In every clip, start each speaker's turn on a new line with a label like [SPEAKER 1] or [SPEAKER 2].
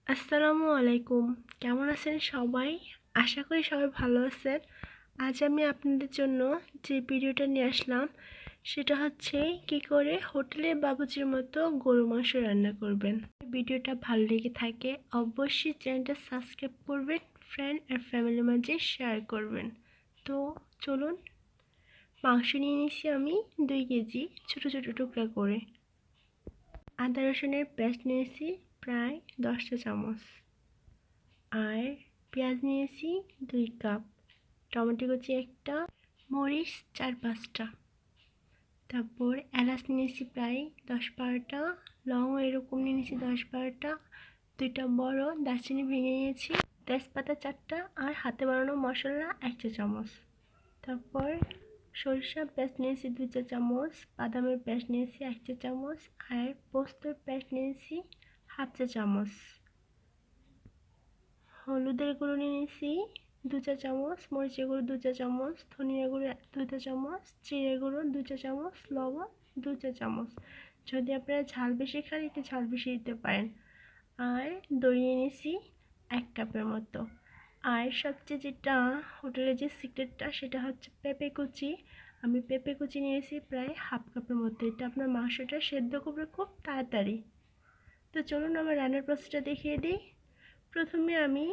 [SPEAKER 1] আসসালামু আলাইকুম। কেমন আছেন সবাই? আশা করি সবাই ভালো আছেন। আজ আমি আপনাদের জন্য যে ভিডিওটা নিয়ে আসলাম সেটা হচ্ছে কি করে হোটেলের বাবুর্চির মতো গরু মাংস রান্না করবেন। ভিডিওটা ভালো লেগে থাকে অবশ্যই চ্যানেলটা সাবস্ক্রাইব করবেন, ফ্রেন্ড আর ফ্যামিলির মাঝে শেয়ার করবেন। তো চলুন, মাংস নিয়ে নিয়েছি আমি 2 কেজি ছোট ছোট টুকরা করে। আদা রসুনের পেস্ট নিয়েছি প্রায় 10টা চামচ। আর পেঁয়াজ নিয়েছি 2 কাপ, টমেটো কুচি একটা, মরিচ 4-5টা, তারপর এলাচ নিয়েছি প্রায় 10-12টা, লং এরকম নিয়েছি 10-12টা, 2টা বড় দারচিনি ভেঙে নিয়েছি, তেজপাতা 4টা, আর হাতে বানানো মশলা 1 চা চামচ। তারপর সরিষা পেস্ট নিয়েছি 2 চা চামচ, বাদামের পেস্ট নিয়েছি 1 চা চামচ, আর পোস্তর পেস্ট নিয়েছি 1/2 চা চামচ। হলুদের গুঁড়ো নিয়েছি 2 চা চামচ, মরিচের গুঁড়ো 2 চা চামচ, ধনিয়া গুঁড়ো 2 চা চামচ, জিরে গুঁড়ো 2 চা চামচ, লবণ 2 চা চামচ। যদি আপনারা ঝাল বেশি খান একটু ঝাল বেশি দিতে পারেন। আর দই নিয়েছি 1 কাপের মতো। আর সবচেয়ে যেটা হোটেলের যে সিক্রেটটা সেটা হচ্ছে পেঁপে কুচি। আমি পেঁপে কুচি নিয়েছি প্রায় 1/2 কাপের মতো। এটা আপনার মাংসটা সেদ্ধ করবে খুব তাড়াতাড়ি। তো চলুন আমার রান্নার প্রসেসটা দেখিয়ে দিই। প্রথমে আমি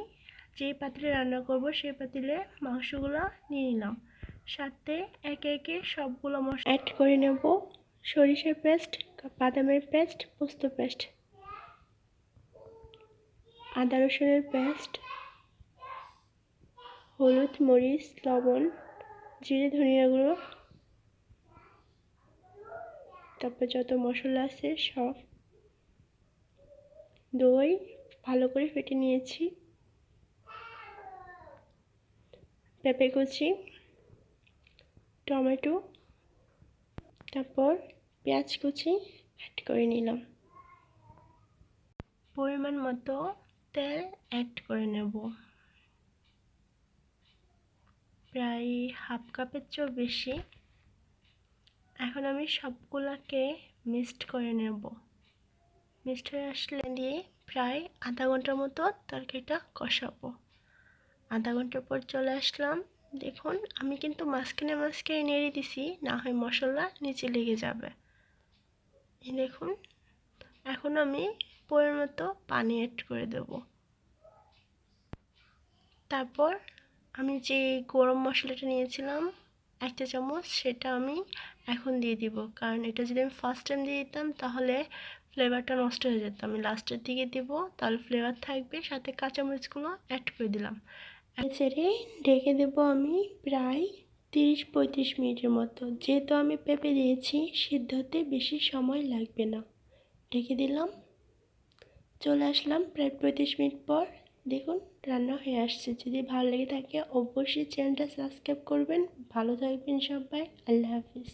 [SPEAKER 1] যে পাতিলে রান্না করব সেই পাতিলে মাংসগুলো নিয়ে নিলাম, সাথে একে একে সবগুলো মশলা অ্যাড করে নেব। সরিষার পেস্ট, বাদামের পেস্ট, পোস্ত পেস্ট, আদা রসুনের পেস্ট, হলুদ মরিচ লবণ, জিরে ধনিয়া গুঁড়ো, তারপর যত মশলা আছে সব, দই ভালো করে ফেটে নিয়েছি, পেঁপে কুচি, টমেটো, তারপর পেঁয়াজ কুচি অ্যাড করে নিলাম। পরিমাণ মতো তেল অ্যাড করে নেব, প্রায় 1/2 কাপের চেয়েও বেশি। এখন আমি সবগুলোকে মিক্সড করে নেব। মিক্সড হয়ে আসলে দিয়ে প্রায় আধা ঘন্টার মতো তরকারিটা কষাবো। আধা ঘন্টা পর চলে আসলাম। দেখুন আমি কিন্তু মাঝখানে মাঝখানে নেড়ে দিছি, না হয় মশলা নিচে লেগে যাবে। এই দেখুন, এখন আমি পরিমাণ মতো পানি অ্যাড করে দেব। তারপর আমি যে গরম মশলাটা নিয়েছিলাম 1 চা চামচ, সেটা আমি এখন দিয়ে দিব, কারণ এটা যদি আমি ফার্স্ট টাইম দিয়ে দিতাম তাহলে ফ্লেভারটা নষ্ট হয়ে যেত। আমি লাস্টের দিকে দিব, তাহলে ফ্লেভার থাকবে। সাথে কাঁচামরিচগুলো অ্যাড করে দিলাম। ছেড়ে ঢেকে দেব আমি প্রায় 30-35 মিনিটের মতো। যেহেতু আমি পেঁপে দিয়েছি সিদ্ধ হতে বেশি সময় লাগবে না। ঢেকে দিলাম, চলে আসলাম প্রায় 35 মিনিট পর। দেখুন রান্না হয়ে আসছে। যদি ভালো লেগে থাকে অবশ্যই চ্যানেলটা সাবস্ক্রাইব করবেন। ভালো থাকবেন সবাই, আল্লাহ হাফিজ।